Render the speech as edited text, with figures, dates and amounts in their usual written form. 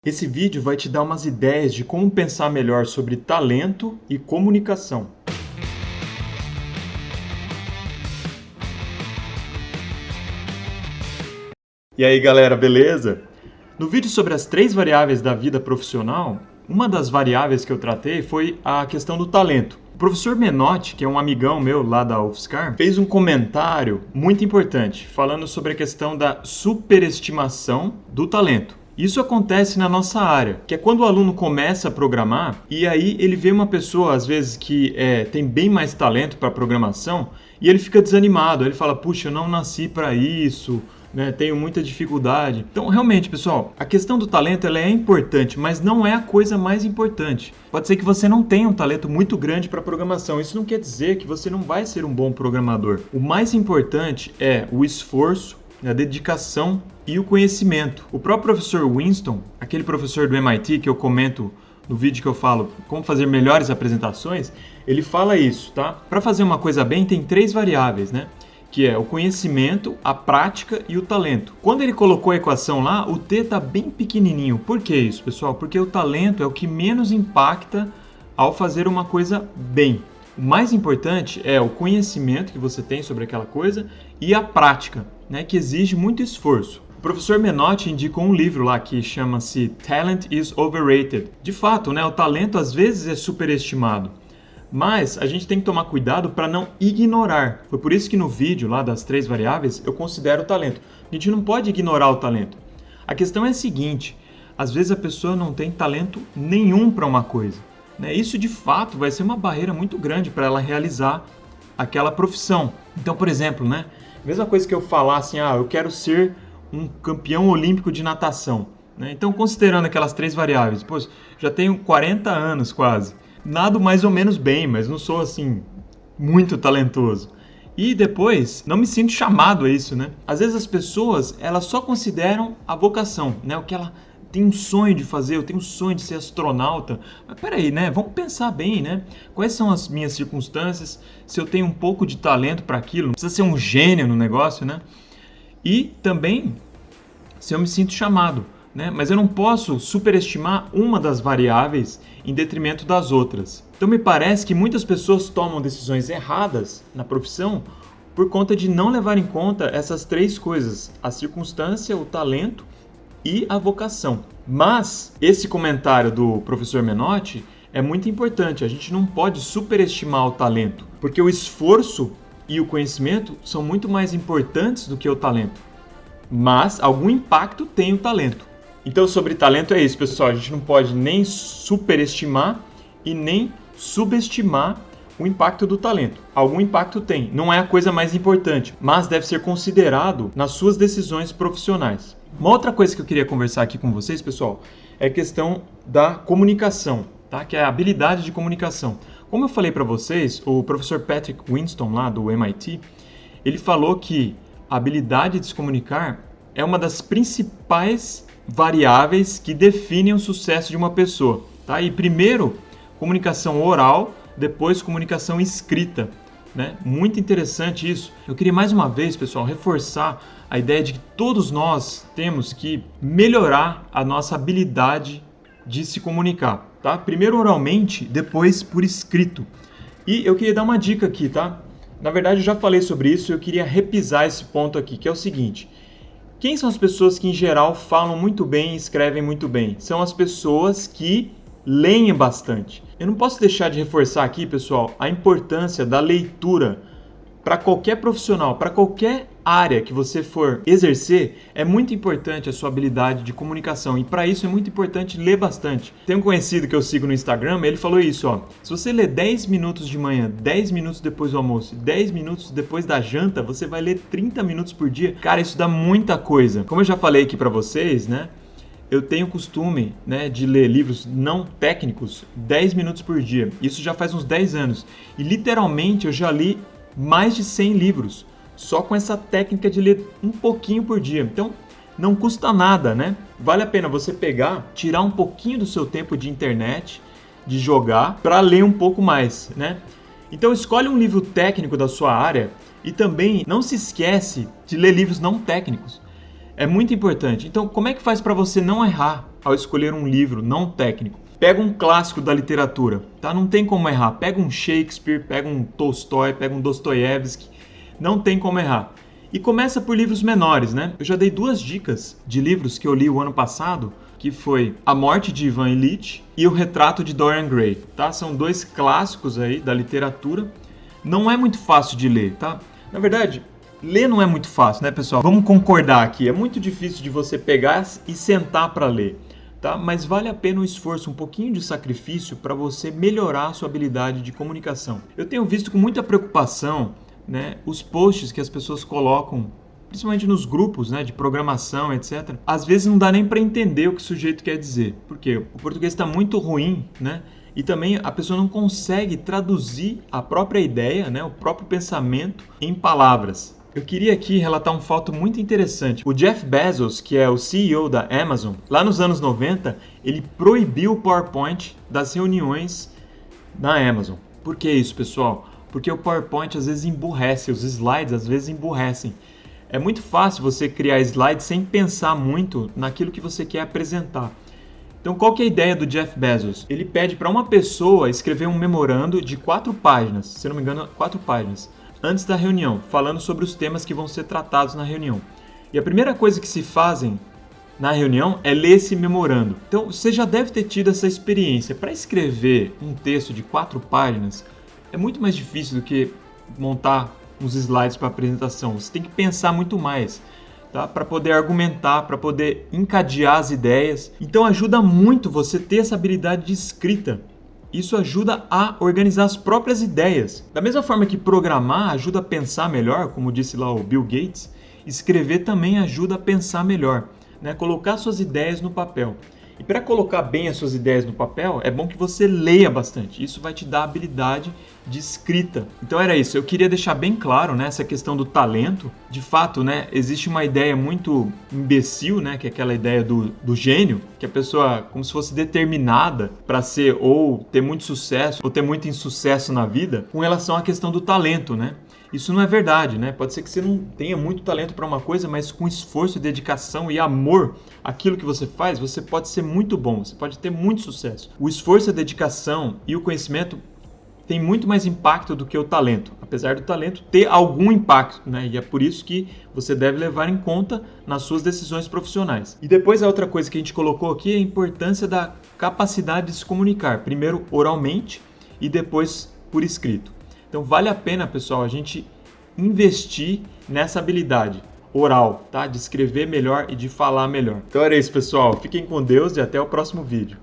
Esse vídeo vai te dar umas ideias de como pensar melhor sobre talento e comunicação. E aí galera, beleza? No vídeo sobre as 3 variáveis da vida profissional, uma das variáveis que eu tratei foi a questão do talento. O professor Menotti, que é um amigão meu lá da UFSCar, fez um comentário muito importante, falando sobre a questão da superestimação do talento. Isso acontece na nossa área, que é quando o aluno começa a programar e aí ele vê uma pessoa, às vezes, que tem bem mais talento para programação e ele fica desanimado. Ele fala, puxa, eu não nasci para isso, né? Tenho muita dificuldade. Então, realmente, pessoal, a questão do talento ela é importante, mas não é a coisa mais importante. Pode ser que você não tenha um talento muito grande para programação. Isso não quer dizer que você não vai ser um bom programador. O mais importante é o esforço, a dedicação e o conhecimento. O próprio professor Winston, aquele professor do MIT que eu comento no vídeo que eu falo como fazer melhores apresentações, ele fala isso, tá? Para fazer uma coisa bem tem 3 variáveis, né? Que é o conhecimento, a prática e o talento. Quando ele colocou a equação lá, o T está bem pequenininho. Por que isso, pessoal? Porque o talento é o que menos impacta ao fazer uma coisa bem. O mais importante é o conhecimento que você tem sobre aquela coisa e a prática, né, que exige muito esforço. O professor Menotti indicou um livro lá que chama-se Talent is Overrated. De fato, né, o talento às vezes é superestimado, mas a gente tem que tomar cuidado para não ignorar. Foi por isso que no vídeo lá das 3 variáveis eu considero o talento. A gente não pode ignorar o talento. A questão é a seguinte, às vezes a pessoa não tem talento nenhum para uma coisa. Isso de fato vai ser uma barreira muito grande para ela realizar aquela profissão. Então, por exemplo, mesma coisa que eu falar assim, eu quero ser um campeão olímpico de natação. Então, considerando aquelas 3 variáveis, já tenho 40 anos quase. Nado mais ou menos bem, mas não sou assim muito talentoso. E depois, não me sinto chamado a isso, Às vezes as pessoas, elas só consideram a vocação, o que ela tem um sonho de fazer, eu tenho um sonho de ser astronauta. Mas peraí, vamos pensar bem, Quais são as minhas circunstâncias? Se eu tenho um pouco de talento para aquilo, não precisa ser um gênio no negócio, E também, se eu me sinto chamado, Mas eu não posso superestimar uma das variáveis em detrimento das outras. Então me parece que muitas pessoas tomam decisões erradas na profissão por conta de não levar em conta essas 3 coisas, a circunstância, o talento e a vocação. Mas esse comentário do professor Menotti é muito importante. A gente não pode superestimar o talento, porque o esforço e o conhecimento são muito mais importantes do que o talento. Mas algum impacto tem o talento. Então, sobre talento é isso, pessoal. A gente não pode nem superestimar e nem subestimar o impacto do talento. Algum impacto tem. Não é a coisa mais importante, mas deve ser considerado nas suas decisões profissionais. Uma outra coisa que eu queria conversar aqui com vocês, pessoal, é a questão da comunicação, tá? Que é a habilidade de comunicação. Como eu falei para vocês, o professor Patrick Winston, lá do MIT, ele falou que a habilidade de se comunicar é uma das principais variáveis que definem o sucesso de uma pessoa, tá? E primeiro, comunicação oral, depois comunicação escrita. Muito interessante isso. Eu queria mais uma vez, pessoal, reforçar a ideia de que todos nós temos que melhorar a nossa habilidade de se comunicar, tá? Primeiro oralmente, depois por escrito. E eu queria dar uma dica aqui, tá? Na verdade, eu já falei sobre isso e eu queria repisar esse ponto aqui, que é o seguinte. Quem são as pessoas que, em geral, falam muito bem e escrevem muito bem? São as pessoas que leem bastante. Eu não posso deixar de reforçar aqui, pessoal, a importância da leitura para qualquer profissional, para qualquer área que você for exercer, é muito importante a sua habilidade de comunicação e para isso é muito importante ler bastante. Tem um conhecido que eu sigo no Instagram, ele falou isso, se você ler 10 minutos de manhã, 10 minutos depois do almoço, 10 minutos depois da janta, você vai ler 30 minutos por dia. Cara, isso dá muita coisa. Como eu já falei aqui para vocês, eu tenho o costume de ler livros não técnicos 10 minutos por dia. Isso já faz uns 10 anos. E literalmente eu já li mais de 100 livros, só com essa técnica de ler um pouquinho por dia. Então, não custa nada, Vale a pena você pegar, tirar um pouquinho do seu tempo de internet, de jogar, para ler um pouco mais, Então, escolhe um livro técnico da sua área e também não se esquece de ler livros não técnicos. É muito importante. Então, como é que faz para você não errar ao escolher um livro não técnico. Pega um clássico da literatura, tá? Não tem como errar. Pega um Shakespeare, pega um Tolstói, pega um Dostoiévski, não tem como errar. E começa por livros menores, né? Eu já dei 2 dicas de livros que eu li o ano passado, que foi A Morte de Ivan Ilitch e O Retrato de Dorian Gray, tá? São 2 clássicos aí da literatura. Não é muito fácil de ler, tá? Na verdade, ler não é muito fácil, né, pessoal? Vamos concordar aqui. É muito difícil de você pegar e sentar para ler, tá? Mas vale a pena um esforço, um pouquinho de sacrifício para você melhorar a sua habilidade de comunicação. Eu tenho visto com muita preocupação, né, os posts que as pessoas colocam, principalmente nos grupos, né, de programação, etc. Às vezes não dá nem para entender o que o sujeito quer dizer. Por quê? O português está muito ruim, né? E também a pessoa não consegue traduzir a própria ideia, né, o próprio pensamento em palavras. Eu queria aqui relatar um fato muito interessante. O Jeff Bezos, que é o CEO da Amazon, lá nos anos 90, ele proibiu o PowerPoint das reuniões na Amazon. Por que isso, pessoal? Porque o PowerPoint às vezes emburrece, os slides às vezes emburrecem. É muito fácil você criar slides sem pensar muito naquilo que você quer apresentar. Então, qual que é a ideia do Jeff Bezos? Ele pede para uma pessoa escrever um memorando de 4 páginas, se não me engano, 4 páginas, antes da reunião, falando sobre os temas que vão ser tratados na reunião. E a primeira coisa que se fazem na reunião é ler esse memorando. Então, você já deve ter tido essa experiência. Para escrever um texto de 4 páginas, é muito mais difícil do que montar uns slides para apresentação. Você tem que pensar muito mais, tá? Para poder argumentar, para poder encadear as ideias. Então ajuda muito você ter essa habilidade de escrita. Isso ajuda a organizar as próprias ideias. Da mesma forma que programar ajuda a pensar melhor, como disse lá o Bill Gates, escrever também ajuda a pensar melhor, né? Colocar suas ideias no papel. E para colocar bem as suas ideias no papel, é bom que você leia bastante. Isso vai te dar habilidade de escrita. Então era isso. Eu queria deixar bem claro, né, essa questão do talento. De fato, né, existe uma ideia muito imbecil, né, que é aquela ideia do gênio, que a pessoa como se fosse determinada para ser ou ter muito sucesso ou ter muito insucesso na vida, com relação à questão do talento, né? Isso não é verdade, né? Pode ser que você não tenha muito talento para uma coisa, mas com esforço, dedicação e amor àquilo que você faz, você pode ser muito bom, você pode ter muito sucesso. O esforço, a dedicação e o conhecimento tem muito mais impacto do que o talento, apesar do talento ter algum impacto, né? E é por isso que você deve levar em conta nas suas decisões profissionais. E depois a outra coisa que a gente colocou aqui é a importância da capacidade de se comunicar, primeiro oralmente e depois por escrito. Então vale a pena, pessoal, a gente investir nessa habilidade oral, tá? De escrever melhor e de falar melhor. Então era isso, pessoal. Fiquem com Deus e até o próximo vídeo.